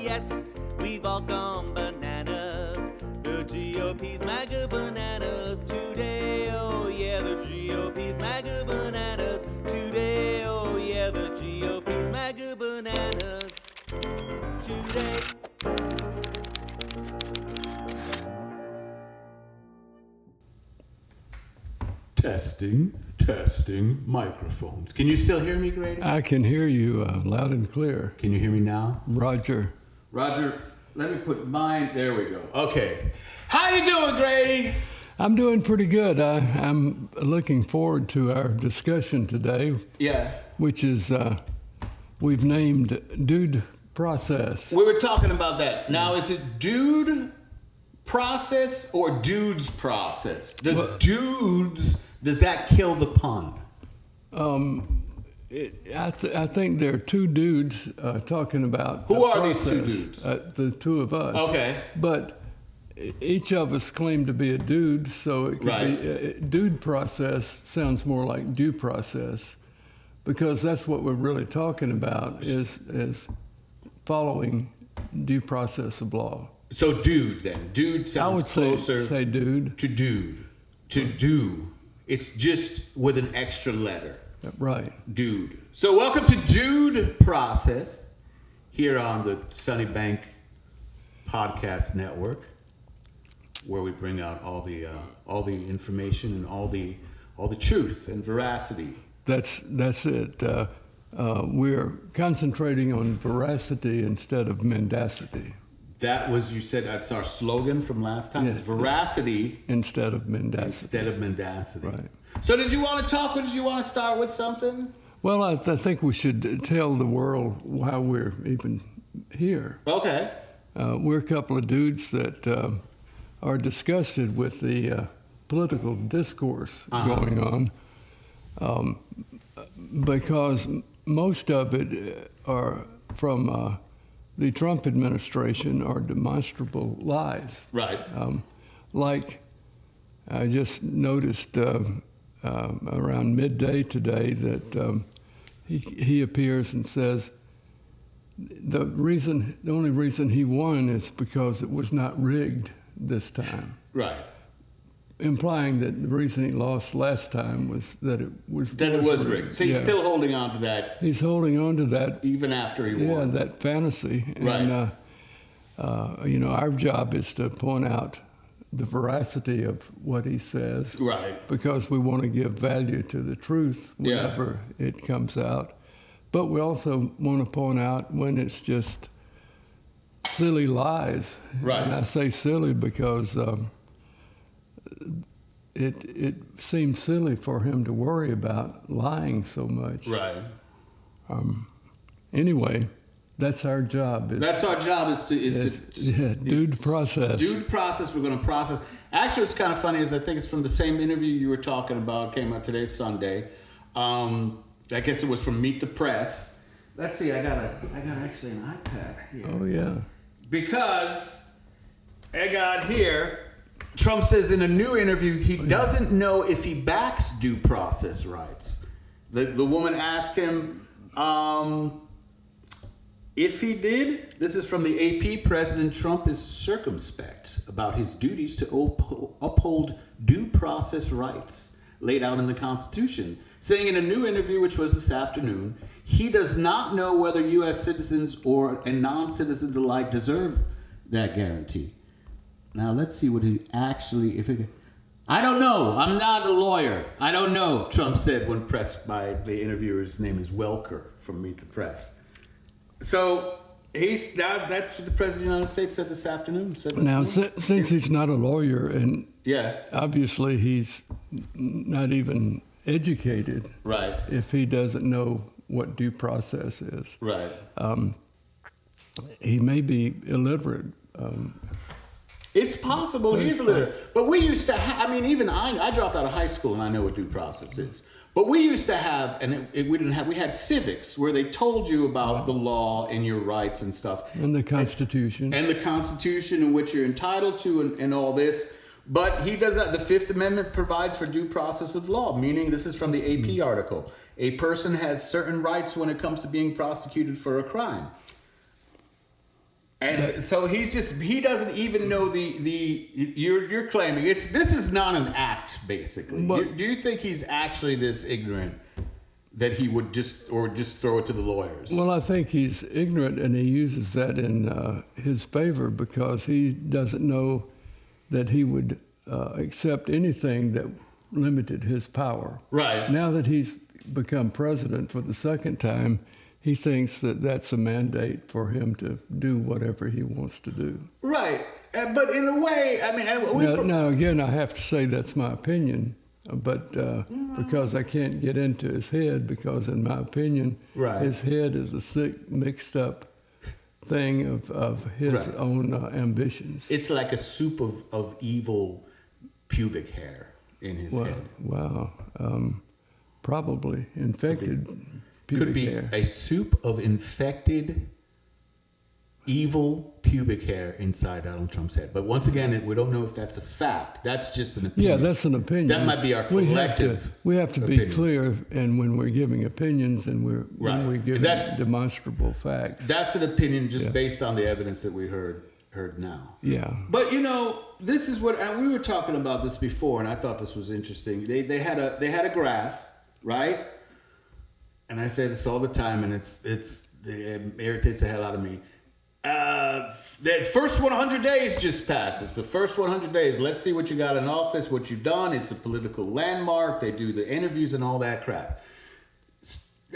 yes, we've all gone bananas. The GOP's MAGA bananas today, oh yeah, the GOP's MAGA bananas today, oh yeah, the GOP's MAGA bananas today. Testing microphones. Can you still hear me, Grady? I can hear you loud and clear. Can you hear me now? Roger, let me put mine. There we go. Okay. How you doing, Grady? I'm doing pretty good. I'm looking forward to our discussion today, Yeah. which is we've named Dude Process. We were talking about that. Now, is it dude process or dudes process? Does that kill the pun? I think there are two dudes talking about Who a are these two process. dudes? The two of us. Okay. But each of us claim to be a dude, so it could Right. be dude process sounds more like due process, because that's what we're really talking about is following due process of law. So dude then. Dude I sounds would closer say dude. to dude. To do. It's just with an extra letter. Right. Dude. So welcome to Dude Process here on the Sunny Bank Podcast Network, where we bring out all the information and all the truth and veracity. That's it. We're concentrating on veracity instead of mendacity. That was, you said that's our slogan from last time. Yeah. It's veracity Instead of mendacity. instead of mendacity. Right. So did you want to talk, or did you want to start with something? Well, I think we should tell the world why we're even here. Okay. We're a couple of dudes that are disgusted with the political discourse going on, because most of it are from the Trump administration are demonstrable lies. Right. Like I just noticed around midday today that he appears and says the only reason he won is because it was not rigged this time, Right. implying that the reason he lost last time was that it was rigged. So he's Yeah. still holding on to that He's holding on to that. even after he Yeah, won. that fantasy. Right. And, our job is to point out the veracity of what he says, Right. because we want to give value to the truth Yeah. whenever it comes out. But we also want to point out when it's just silly lies. Right. And I say silly because it seems silly for him to worry about lying so much. Right. Anyway, that's our job. That's our job is to dude process. Dude process. We're going to process. Actually, it's kind of funny, is I think it's from the same interview you were talking about. Came out today, Sunday. I guess it was from Meet the Press. Let's see. I got actually an iPad here. Oh yeah. Because I got here, Trump says in a new interview he doesn't know if he backs due process rights. The woman asked him if he did. This is from the AP. President Trump is circumspect about his duties to uphold due process rights laid out in the Constitution, saying in a new interview, which was this afternoon, he does not know whether U.S. citizens and non-citizens alike deserve that guarantee. Now, let's see what he actually... I don't know. I'm not a lawyer. I don't know, Trump said when pressed by the interviewer. His name is Welker from Meet the Press. So that's what the President of the United States said this afternoon. Now, since he's not a lawyer, and yeah, obviously he's not even educated, right, if he doesn't know what due process is. Right. He may be illiterate. It's possible he's illiterate. But we used to even I dropped out of high school and I know what due process is. But we used to have, and we had civics where they told you about the law and your rights and stuff. And the Constitution. And the Constitution and what you're entitled to and all this. But he does that. The Fifth Amendment provides for due process of law, meaning this is from the AP article. A person has certain rights when it comes to being prosecuted for a crime. And so he doesn't even know you're claiming this is not an act, basically. But- Do you think he's actually this ignorant that he would just throw it to the lawyers? Well, I think he's ignorant, and he uses that in his favor because he doesn't know that he would accept anything that limited his power. Right. Now that he's become president for the second time, he thinks that that's a mandate for him to do whatever he wants to do. Right. But in a way, I mean, Now, again, I have to say that's my opinion, but because I can't get into his head, because in my opinion, Right. his head is a sick, mixed up thing of his Right. own ambitions. it's like a soup of evil pubic hair in his Wow, head. wow. Probably infected pubic Could be hair. a soup of infected, evil pubic hair inside Donald Trump's head. But once again, we don't know if that's a fact. That's just an opinion. Yeah, that's an opinion. That might be our collective We have to be opinions. clear, and when we're giving opinions and when Right. we're giving That's- demonstrable facts. That's an opinion just Yeah. based on the evidence that we heard now. Yeah. But this is what and we were talking about this before, and I thought this was interesting. They had a graph, right? And I say this all the time, and it irritates the hell out of me. The first 100 days just passed. It's the first 100 days. Let's see what you got in office, what you've done. It's a political landmark. They do the interviews and all that crap.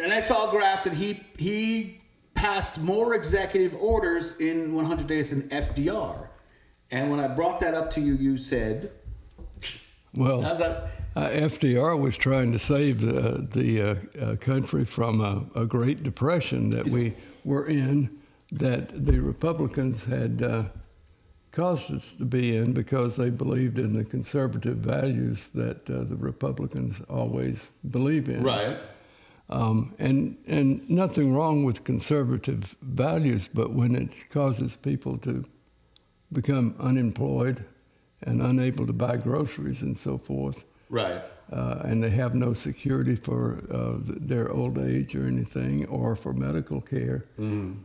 And I saw a graph that he passed more executive orders in 100 days than FDR. And when I brought that up to you, you said, Well, how's that? FDR was trying to save the country from a Great Depression that we were in, that the Republicans had caused us to be in because they believed in the conservative values that the Republicans always believe in. Right. And nothing wrong with conservative values, but when it causes people to become unemployed and unable to buy groceries and so forth, Right. and they have no security for their old age or anything, or for medical care,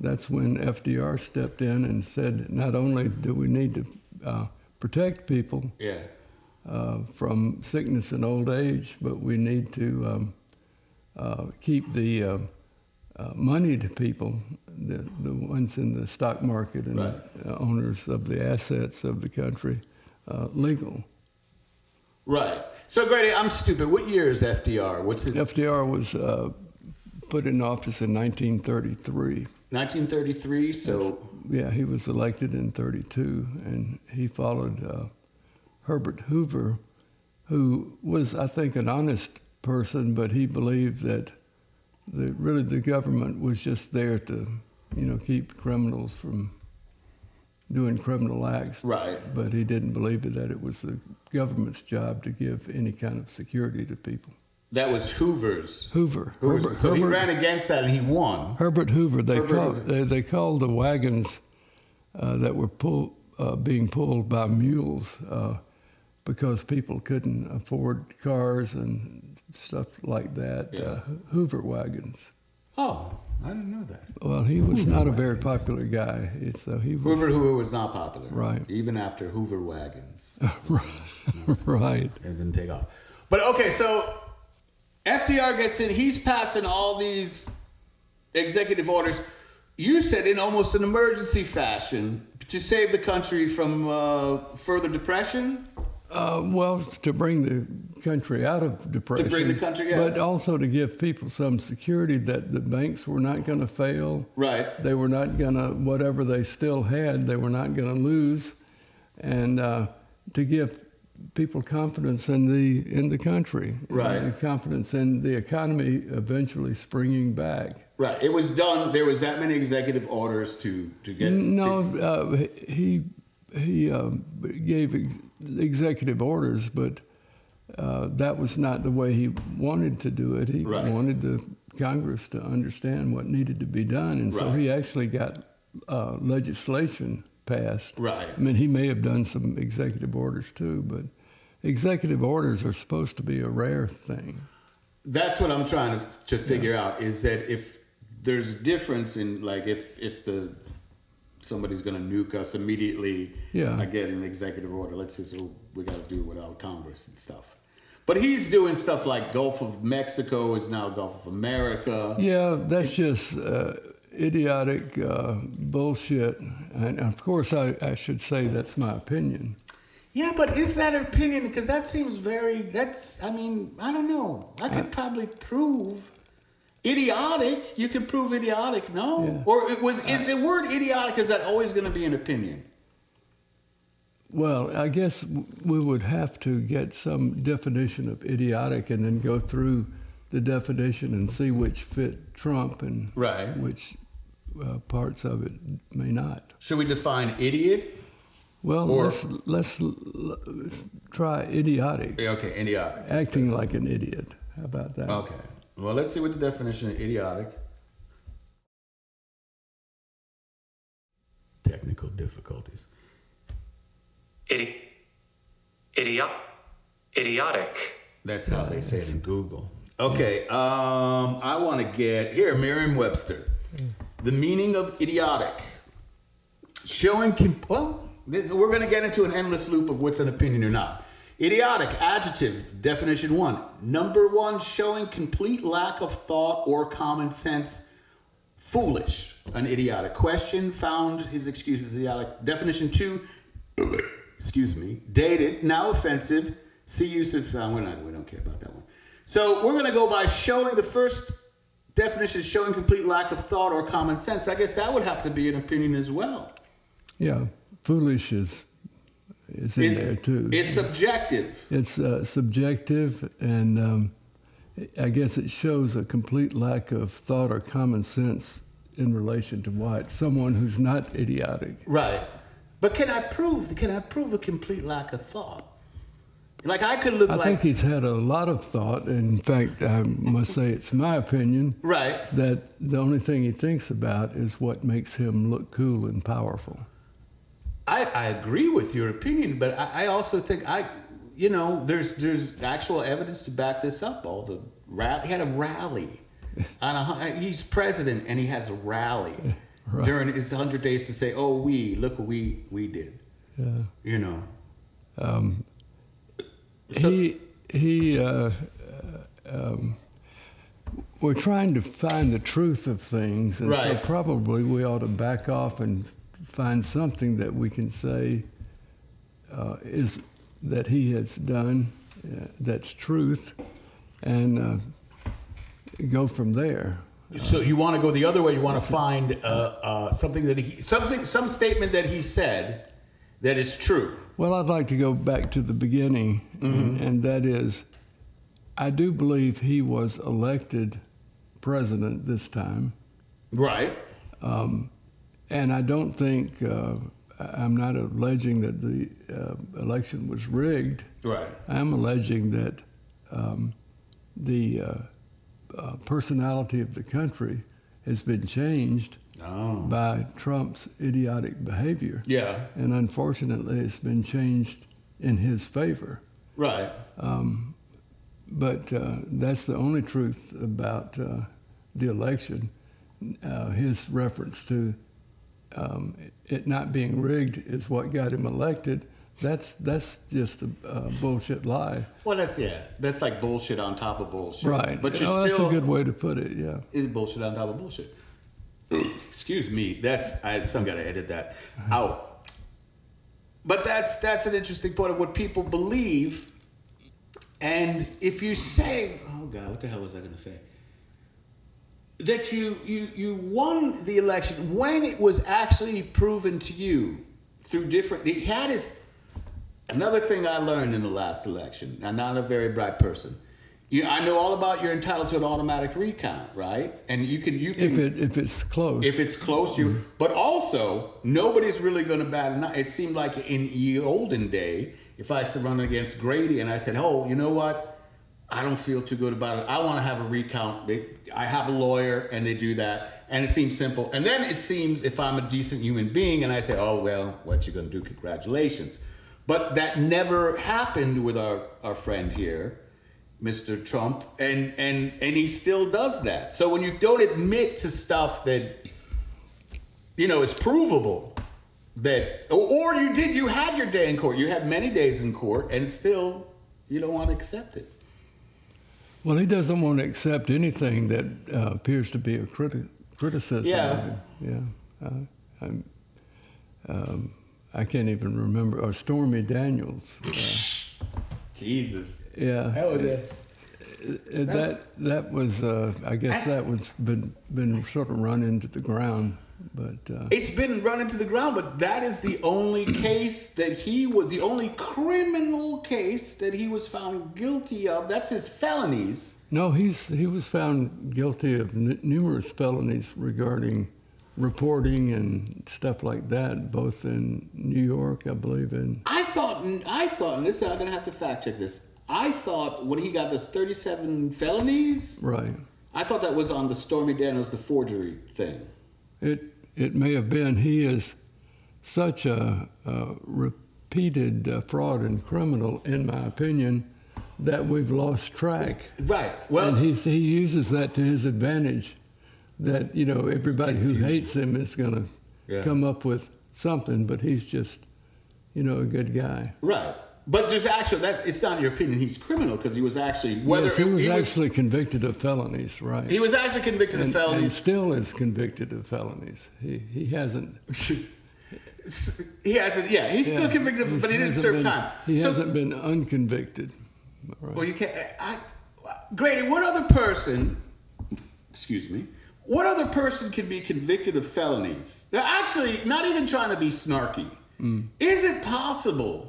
that's when FDR stepped in and said, not only do we need to protect people Yeah. from sickness and old age, but we need to keep the moneyed people, the ones in the stock market and Right. owners of the assets of the country, legal. Right. So, Grady, I'm stupid. What year is FDR? What's his? FDR was put in office in 1933. 1933. So, Yeah, he was elected in 32, and he followed Herbert Hoover, who was, I think, an honest person, but he believed that really the government was just there to, keep criminals from doing criminal acts. right. But he didn't believe that it was the government's job to give any kind of security to people. That was Hoover's. Hoover. So he ran against that and he won. Herbert Hoover. They Herbert called Hoover. they called the wagons that were being pulled by mules because people couldn't afford cars and stuff like that. Yeah. Hoover wagons. Oh, I didn't know that. Well, he was not a very wagons. popular guy. He was Hoover was not popular. Right. Even after Hoover wagons. right. It didn't take off. But okay, so FDR gets in. He's passing all these executive orders. You said in almost an emergency fashion to save the country from further depression. Well, to bring the country out of depression. bring the country out. But also to give people some security that the banks were not going to fail. Right. They were not going to, whatever they still had, they were not going to lose. And to give people confidence in the country. Right. And confidence in the economy eventually springing back. Right. It was done. There was that many executive orders to get. No, he gave executive orders, but that was not the way he wanted to do it. He Right. wanted the Congress to understand what needed to be done, and so Right. he actually got legislation passed. Right. I mean, he may have done some executive orders too, but executive orders are supposed to be a rare thing. That's what I'm trying to figure out, is that if there's a difference in, like, if the somebody's going to nuke us immediately. Yeah. I get an executive order. Let's just, we got to do it without Congress and stuff. But he's doing stuff like Gulf of Mexico is now Gulf of America. Yeah, that's just idiotic bullshit. And of course, I should say that's my opinion. Yeah, but is that an opinion? Because that seems I mean, I don't know. I could probably prove idiotic. You can prove idiotic, no? Yeah. Or is the word idiotic, is that always going to be an opinion? Well, I guess we would have to get some definition of idiotic and then go through the definition and see which fit Trump and Right. which parts of it may not. Should we define idiot? Well, Or- let's try idiotic, Okay, idiotic. acting like an idiot. How about that? Okay. Well, let's see what the definition of idiotic. Technical difficulties. Idiotic. That's how they say it in Google. Okay, I want to get here Merriam-Webster. The meaning of idiotic. We're going to get into an endless loop of what's an opinion or not. Idiotic, adjective, definition 1. Number 1, showing complete lack of thought or common sense. Foolish, an idiotic. Question, found his excuses idiotic. Definition 2, excuse me, dated, now offensive. See use of, we don't care about that one. So we're going to go by showing, the first definition is showing complete lack of thought or common sense. I guess that would have to be an opinion as well. Yeah, foolish is in there too. It's subjective. It's subjective, and I guess it shows a complete lack of thought or common sense in relation to what someone who's not idiotic. Right. But can I prove a complete lack of thought? Like I could look I think he's had a lot of thought. In fact, I must say it's my opinion right. that the only thing he thinks about is what makes him look cool and powerful. I agree with your opinion, but I also think there's actual evidence to back this up. He had a rally. He's president and he has a rally Right. during his 100 days to say, "Oh, look what we did." Yeah. You know. We're trying to find the truth of things, and so Right. probably we ought to back off and find something that we can say is that he has done that's truth, and go from there. So you want to go the other way? You want to find some statement that he said that is true. Well, I'd like to go back to the beginning, and that is, I do believe he was elected president this time. Right. And I don't think, I'm not alleging that the election was rigged. Right. I'm alleging that the personality of the country has been changed by Trump's idiotic behavior. Yeah. And unfortunately, it's been changed in his favor. Right. But that's the only truth about the election. His reference to it not being rigged is what got him elected. That's just a bullshit lie. Well, that's like bullshit on top of bullshit. Right. But you're that's still a good way to put it. Yeah. is bullshit on top of bullshit. Excuse me. Some gotta edit that out. But that's an interesting point of what people believe. And if you say, oh God, what the hell was I gonna say? That you won the election when it was actually proven to you through different. He had another thing I learned in the last election. I'm not a very bright person. I know all about you're entitled to an automatic recount, right? And you can if it's close. if it's close, but also nobody's really going to bat an eye. It seemed like in the olden day, if I run against Grady and I said, "Oh, you know what? I don't feel too good about it. I want to have a recount." I have a lawyer, and they do that, and it seems simple. And then it seems if I'm a decent human being, and I say, "Oh well, what you going to do? Congratulations." But that never happened with our friend here, Mr. Trump, and he still does that. So when you don't admit to stuff that it's provable that, or you had your day in court. You had many days in court, and still you don't want to accept it. Well, he doesn't want to accept anything that appears to be a criticism. Yeah. Yeah. I can't even remember. Or Stormy Daniels. Jesus. Yeah. That was it. That was I guess that was been sort of run into the ground, but It's been run into the ground, but that is the only case that the only criminal case that he was found guilty of. That's his felonies. no, he was found guilty of numerous felonies regarding reporting and stuff like that, both in New York, I believe, I thought, and this, I'm going to have to fact check this. I thought when he got those 37 felonies, right. I thought that was on the Stormy Daniels, the forgery thing. It may have been. He is such a repeated fraud and criminal, in my opinion, that we've lost track. Right. Well, And he uses that to his advantage. That everybody who hates him is going to come up with something, but he's just a good guy. right. But there's actually, it's not your opinion he's criminal, because he was actually, Yes, he was actually convicted of felonies, right? he was actually convicted of and felonies. still is convicted of felonies. He hasn't. He hasn't, he's still convicted, but he didn't serve time. He So- hasn't been unconvicted. Right. Well, you can't. Grady, what other person can be convicted of felonies? They're actually not even trying to be snarky. Is it possible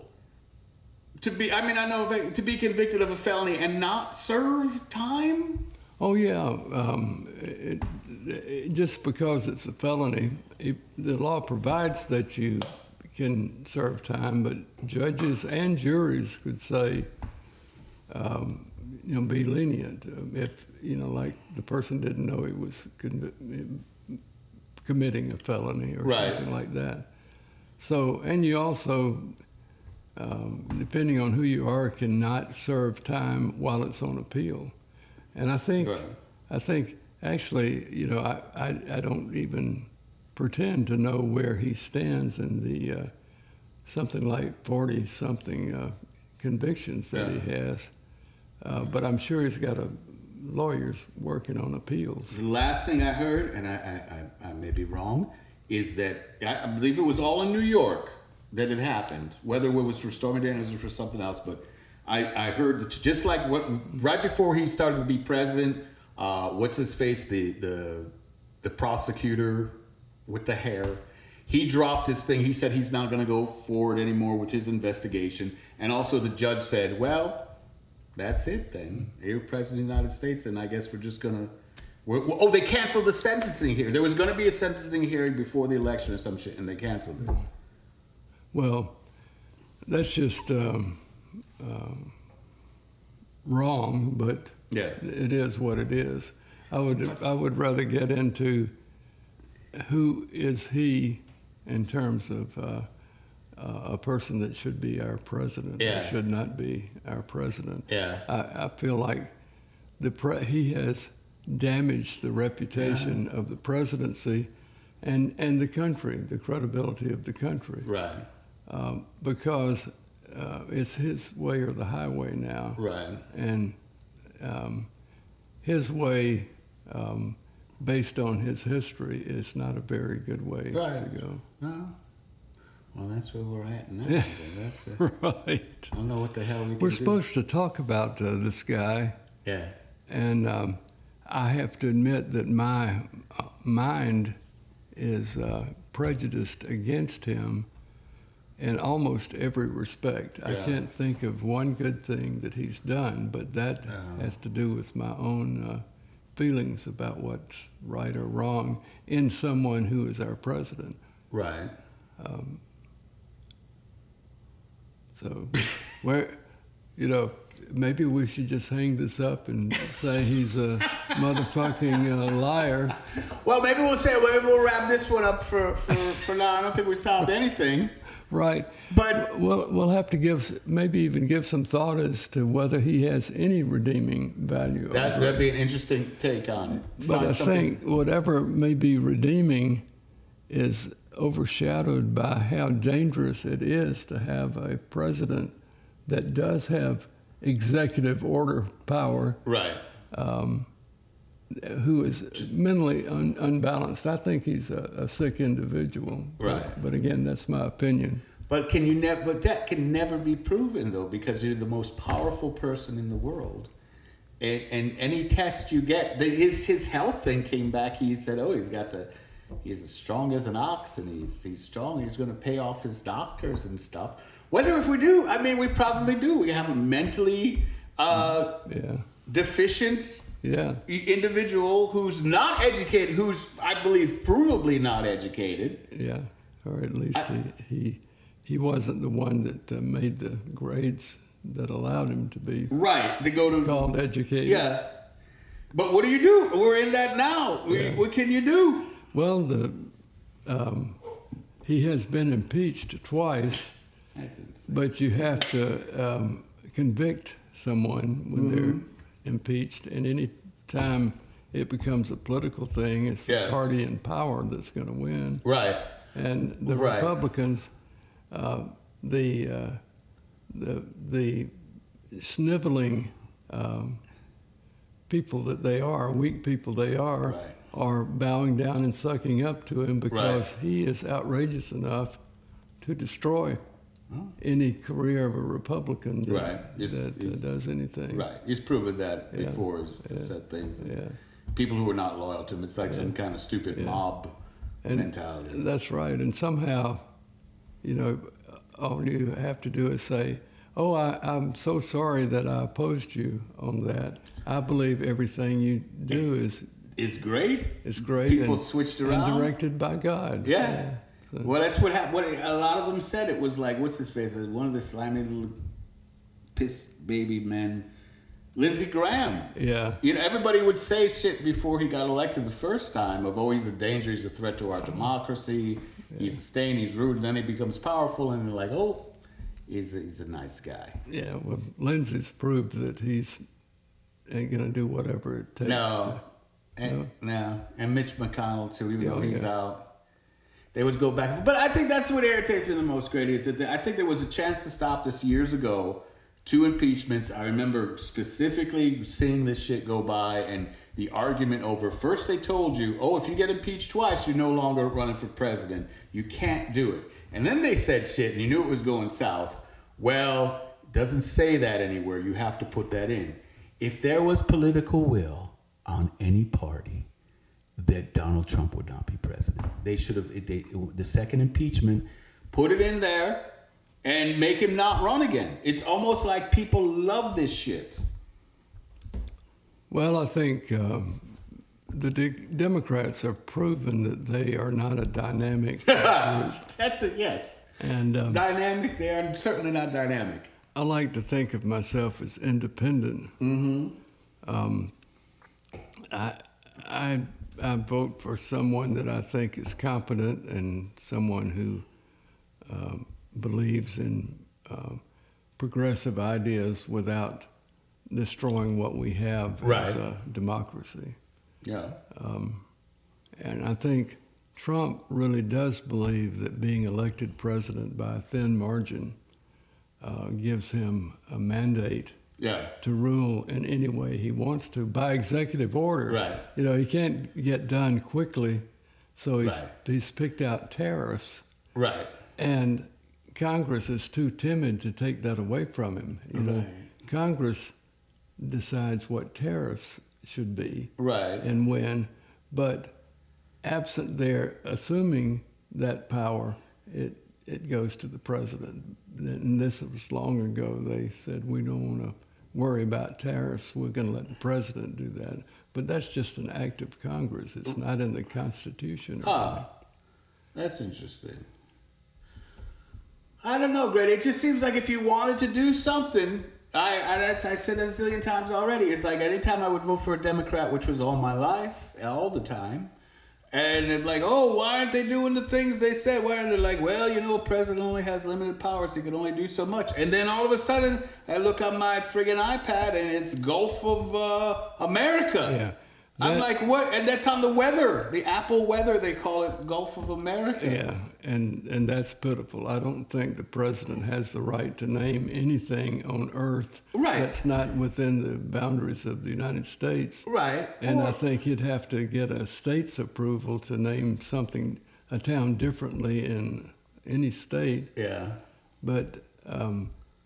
to be, to be convicted of a felony and not serve time? Oh yeah, just because it's a felony, the law provides that you can serve time, but judges and juries could say, be lenient if like the person didn't know he was committing a felony or Right. something like that. So, and you also, depending on who you are, cannot serve time while it's on appeal. And I think, Right. actually, I don't even pretend to know where he stands in the something like 40-something convictions that he has. But I'm sure he's got lawyers working on appeals. The last thing I heard, and I may be wrong, is that I believe it was all in New York that it happened, whether it was for Stormy Daniels or for something else. But I heard that just like right before he started to be president, what's his face, the prosecutor with the hair, he dropped his thing. He said he's not going to go forward anymore with his investigation. And also the judge said, well, that's it then. You're president of the United States, and I guess we're just going to... they canceled the sentencing hearing. There was going to be a sentencing hearing before the election or some shit, and they canceled it. Well, that's just wrong, but it is what it is. I would rather get into who is he in terms of a person that should be our president or should not be our president. Yeah. I feel like he has damaged the reputation of the presidency and the country, the credibility of the country. Right. Because it's his way or the highway now. Right. And his way, based on his history, is not a very good way to go. No. Well, that's where we're at now. That's Right. I don't know what the hell we can We're do. supposed to talk about this guy. Yeah. And I have to admit that my mind is prejudiced against him in almost every respect. I can't think of one good thing that he's done, but that has to do with my own feelings about what's right or wrong in someone who is our president. Right. So, maybe we should just hang this up and say he's a motherfucking liar. Well, maybe we'll wrap this one up for now. I don't think we solved anything. Right. But we'll have to give some thought as to whether he has any redeeming value. that'd be an interesting take on it. But I think whatever may be redeeming is overshadowed by how dangerous it is to have a president that does have executive order power, Right. who is mentally unbalanced. I think he's a sick individual. Right. But again, that's my opinion. But but that can never be proven though, because you're the most powerful person in the world. And any test you get, his health thing came back. He said, "Oh, he's as strong as an ox, and he's strong. He's going to pay off his doctors and stuff." Wonder if we do. I mean, we probably do. We have a mentally deficient individual who's not educated, who's, I believe, provably not educated. Yeah, or at least he wasn't the one that made the grades that allowed him to be Right, to go to called educated. Yeah, but what do you do? We're in that now. What can you do? Well, he has been impeached twice, That's insane. but you have to convict someone when they're impeached, and any time it becomes a political thing, it's the party in power that's going to win. Right. And the Republicans, the sniveling people that they are, weak people they are bowing down and sucking up to him because he is outrageous enough to destroy any career of a Republican that does anything. Right. He's proven that before to set things. People who are not loyal to him, it's like some kind of stupid mob mentality. That's right. And somehow, all you have to do is say, "Oh, I'm so sorry that I opposed you on that. I believe everything you do is great. It's great. People switched around. And directed by God." Yeah. So. Well, that's what happened. What a lot of them said, it was like, what's his face? One of the slimy little piss baby men, Lindsey Graham. Yeah. Everybody would say shit before he got elected the first time of, "Oh, he's a danger, he's a threat to our democracy, he's a stain, he's rude," and then he becomes powerful, and they're like, "Oh, he's a nice guy." Yeah, well, Lindsey's proved that he's ain't going to do whatever it takes. No. And Mitch McConnell, too, even though he's out. They would go back. But I think that's what irritates me the most, Grady, is that I think there was a chance to stop this years ago. 2 impeachments. I remember specifically seeing this shit go by and the argument over, first they told you, "Oh, if you get impeached twice, you're no longer running for president. You can't do it." And then they said shit and you knew it was going south. Well, it doesn't say that anywhere. You have to put that in. If there was political will on any party, that Donald Trump would not be president. They should have, the second impeachment, put it in there and make him not run again. It's almost like people love this shit. Well, I think the Democrats have proven that they are not a dynamic group. That's it, yes. And dynamic, they are certainly not dynamic. I like to think of myself as independent. I vote for someone that I think is competent and someone who believes in progressive ideas without destroying what we have as a democracy. Yeah. And I think Trump really does believe that being elected president by a thin margin gives him a mandate to rule in any way he wants to by executive order. Right. He can't get done quickly, so he's picked out tariffs. Right. And Congress is too timid to take that away from him. Congress decides what tariffs should be and when, but absent their assuming that power, it goes to the president. And this was long ago. They said, "We don't want to worry about tariffs. We're going to let the president do that." But that's just an act of Congress. It's not in the Constitution. That's interesting. I don't know, Grady. It just seems like if you wanted to do something, I said that a zillion times already. It's like anytime I would vote for a Democrat, which was all my life, all the time, and they're like, "Oh, why aren't they doing the things they said?" Why are they like, "Well, a president only has limited powers. He can only do so much." And then all of a sudden, I look on my friggin' iPad and it's Gulf of America. Yeah. I'm like, what? And that's on the weather, the Apple weather. They call it Gulf of America. Yeah, and that's pitiful. I don't think the president has the right to name anything on Earth Right. that's not within the boundaries of the United States. Right. And Or- I think he'd have to get a state's approval to name something, a town differently in any state. yeah. But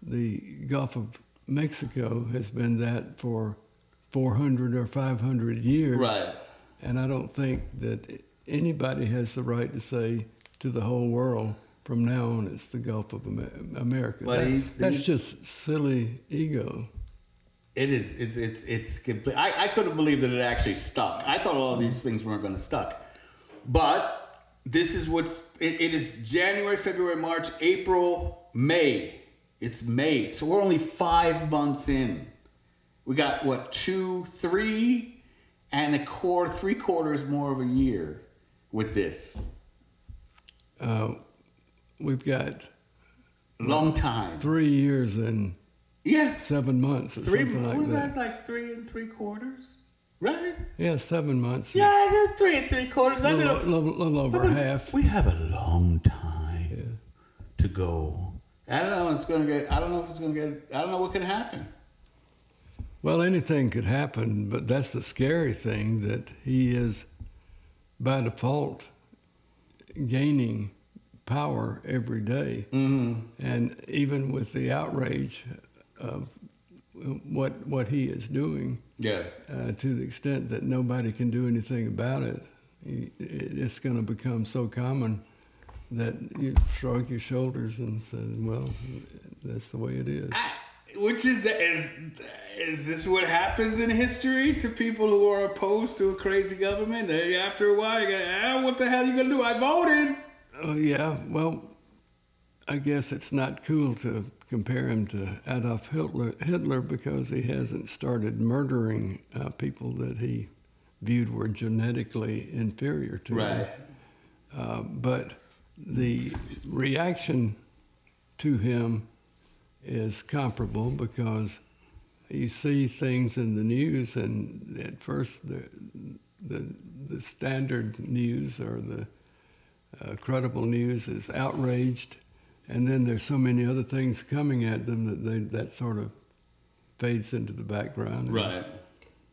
the Gulf of Mexico has been that for 400 or 500 years. Right. And I don't think that anybody has the right to say to the whole world, from now on, it's the Gulf of America. But That's just silly ego. It is. It's complete. I couldn't believe that it actually stuck. I thought all of these things weren't going to stuck, but this is it is January, February, March, April, May. It's May, so we're only 5 months in. We got what 2, 3, and a quarter, 3/4 more of a year with this. We've got Long time. 3 years and Yeah. 7 months or something like that. That's like 3 3/4, right? Yeah, 7 months. Yeah, that's 3 3/4. A little over half. We have a long time to go. I don't know. I don't know if it's gonna get. I don't know what could happen. Well, anything could happen, but that's the scary thing, that he is, by default, gaining power every day. Mm-hmm. And even with the outrage of what he is doing, Yeah. to the extent that nobody can do anything about it, it's going to become so common that you shrug your shoulders and say, well, that's the way it is. Which is this what happens in history to people who are opposed to a crazy government? After a while, you go, what the hell are you gonna do? I voted. Oh, yeah, well, I guess it's not cool to compare him to Adolf Hitler because he hasn't started murdering people that he viewed were genetically inferior to him. But the reaction to him is comparable because you see things in the news, and at first the standard news or the credible news is outraged, and then there's so many other things coming at them that sort of fades into the background. Right.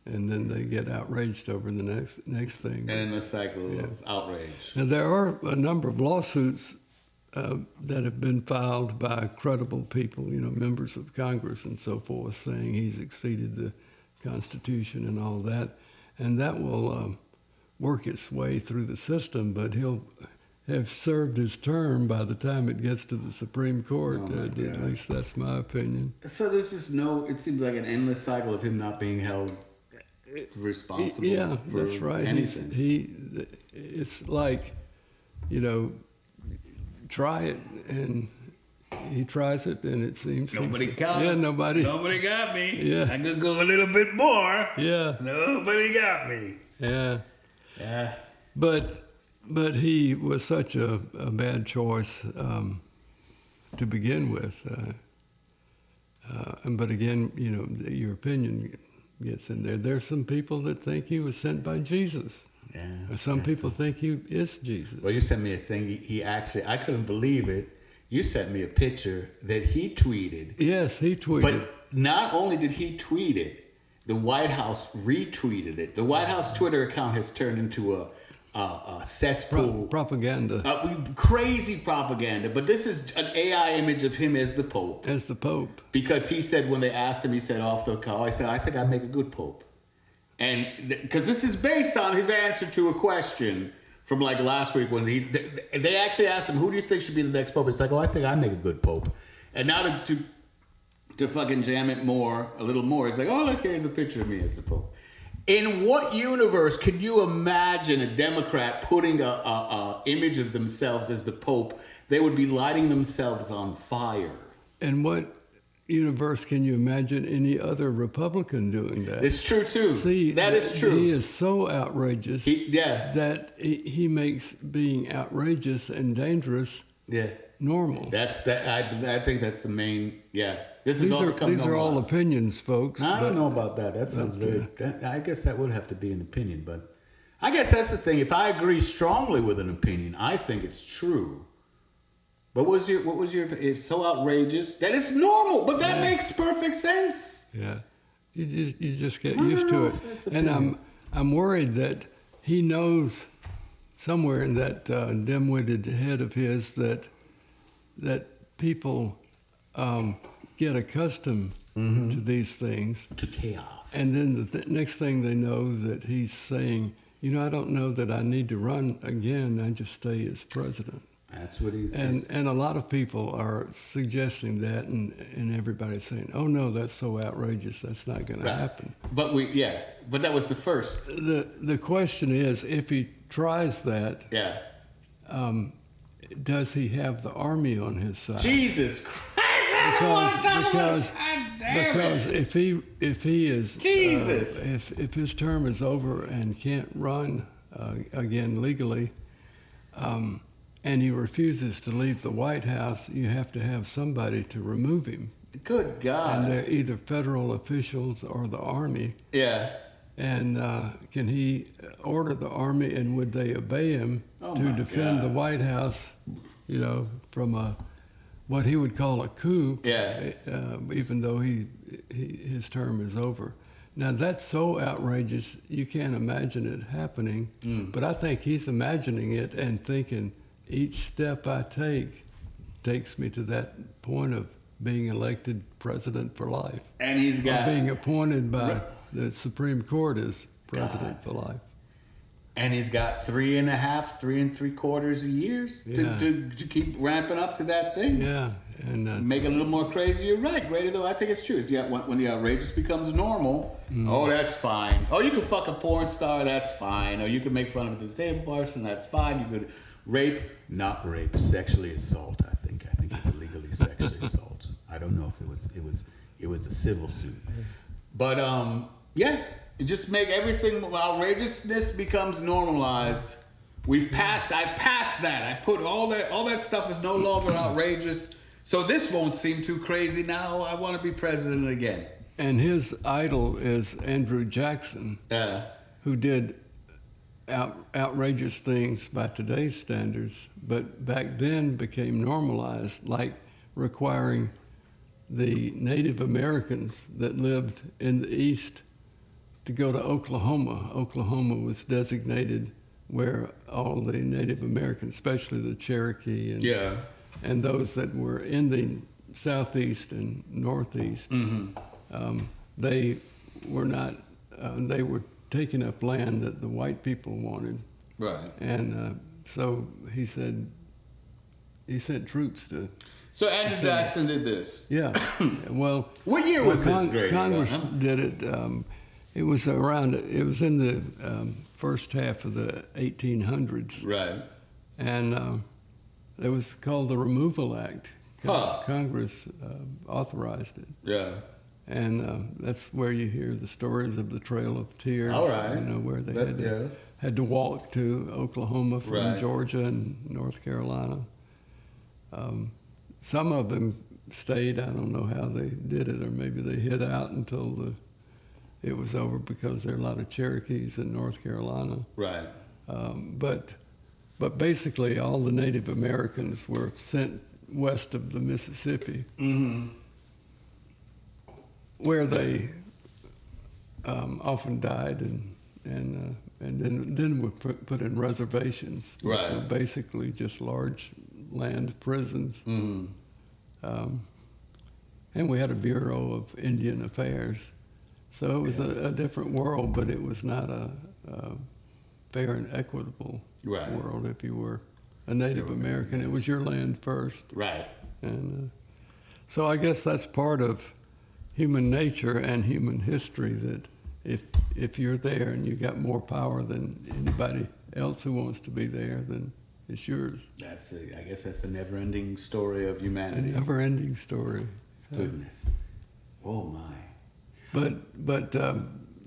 And then they get outraged over the next thing. And in the cycle of outrage. Now, there are a number of lawsuits that have been filed by credible people, members of Congress and so forth, saying he's exceeded the Constitution and all that. And that will work its way through the system, but he'll have served his term by the time it gets to the Supreme Court. At least that's my opinion. So there's just it seems like an endless cycle of him not being held responsible for that's right. anything. It's like, try it, and he tries it, and it seems Nobody got me. Yeah. I could go a little bit more. Yeah. Nobody got me. Yeah. Yeah. But he was such a bad choice to begin with. But again, your opinion gets in there. There's some people that think he was sent by Jesus. Yeah. Some people think he is Jesus. Well, you sent me a thing. He actually, I couldn't believe it. You sent me a picture that he tweeted. Yes, he tweeted. But not only did he tweet it, the White House retweeted it. The White House Twitter account has turned into a cesspool. Propaganda. Crazy propaganda. But this is an AI image of him as the Pope. As the Pope. Because he said, when they asked him, he said off the call, I said, I think I'd make a good Pope. And because this is based on his answer to a question from like last week when they actually asked him, who do you think should be the next Pope? It's like, I think I make a good Pope. And now to fucking jam it a little more, it's like, oh, look, here's a picture of me as the Pope. In what universe could you imagine a Democrat putting a image of themselves as the Pope? They would be lighting themselves on fire. And what universe can you imagine any other Republican doing that? It's true, too. See, that is true. He is so outrageous that he makes being outrageous and dangerous normal. That's that. I think that's the main. Yeah, this is all become These are all normalized. opinions, folks. I but- don't know about that. That sounds very. I guess that would have to be an opinion, but I guess that's the thing. If I agree strongly with an opinion, I think it's true. What was your? It's so outrageous that it's normal, but that makes perfect sense. Yeah, you just get I don't used know to if it. that's And opinion. I'm worried that he knows somewhere in that dim-witted head of his that people get accustomed to these things, To chaos. and then the next thing they know that he's saying, I don't know that I need to run again. I just stay as president. That's what he's. And a lot of people are suggesting that, and everybody's saying, "Oh no, that's so outrageous. That's not going to happen." But but that was the first. The question is, if he tries that, Yeah. does he have the army on his side? Jesus Christ! I don't want to talk about it. God damn Because it. if he is Jesus. if his term is over and can't run again legally, and he refuses to leave the White House, you have to have somebody to remove him. Good And God. they're either federal officials or the Army. Yeah. And can he order the Army, and would they obey him Oh, to my defend the God. White House, from what he would call a coup, Yeah. even though his term is over. Now, that's so outrageous, you can't imagine it happening. But I think he's imagining it and thinking, each step I take takes me to that point of being elected president for life. And he's Or got. being appointed by Right. the Supreme Court as president for life. And he's got 3 3/4 years Yeah. to keep ramping up to that thing. Yeah, and Make it a little more crazy. You're right, Grady, though. I think it's true. It's when the outrageous becomes normal, oh, that's fine. Oh, you can fuck a porn star, that's fine. Or you can make fun of a disabled person, that's fine. You could rape, not rape, sexually assault, I think. I think it's legally sexually assault. I don't know if it was a civil suit. But, yeah, you just make everything, outrageousness becomes normalized. I've passed that. I put all that stuff is no longer outrageous. So this won't seem too crazy now. I want to be president again. and his idol is Andrew Jackson, who did outrageous things by today's standards, but back then became normalized, like requiring the Native Americans that lived in the East to go to Oklahoma. Oklahoma was designated where all the Native Americans, especially the Cherokee and those that were in the Southeast and Northeast, they were not, they were taking up land that the white people wanted. Right. And so he sent troops to, So Andrew Jackson did this. yeah. Well, What year was this, Grady? Congress Huh? did it. It was in the first half of the 1800s. Right. And it was called the Removal Act. Huh. Congress authorized it. Yeah. And that's where you hear the stories of the Trail of Tears. All right. Where they That- had to walk to Oklahoma from Right. Georgia and North Carolina. Some of them stayed. I don't know how they did it, or maybe they hid out until it was over, because there are a lot of Cherokees in North Carolina. Right. But basically, all the Native Americans were sent west of the Mississippi, where they often died, and then were put in reservations, which Right. were basically just large land prisons. And we had a Bureau of Indian Affairs, so it was a different world, but it was not a fair and equitable Right. world. If you were a Native American, it was your land first. Right. And so I guess that's part of human nature and human history, that if you're there and you got more power than anybody else who wants to be there, then it's yours. I guess that's a never-ending story of A humanity. never-ending story. Goodness. Oh my. But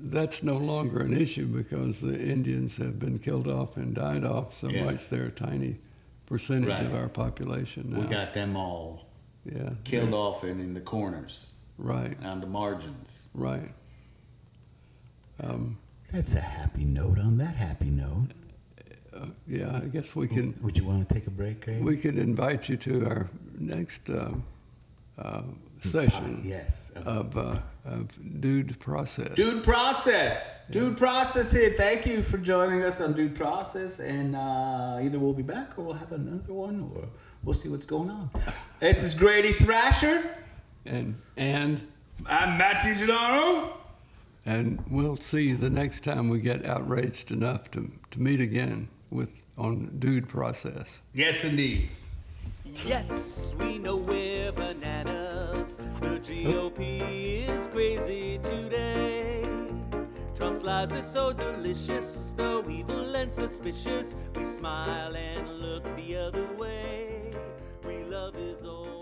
that's no longer an issue, because the Indians have been killed off and died off so Yeah. much they're a tiny percentage Right. of our population now. We got them all yeah, killed yeah, off and in the corners, right, on the margins. right. That's a happy note. On that happy note, Yeah, I guess we can. would you want to take a break, Craig? We could invite you to our next session Yes. of Dude Process. Dude Process. Dude Process here. Thank you for joining us on Dude Process. And either we'll be back or we'll have another one or we'll see what's going on. This is Grady Thrasher. And I'm Matt DiGiannaro. and we'll see you the next time we get outraged enough to meet again on Dude Process. Yes, indeed. Yes, we know we're bananas. The GOP is crazy today. Trump's lies are so delicious, though evil and suspicious. We smile and look the other way. We love his old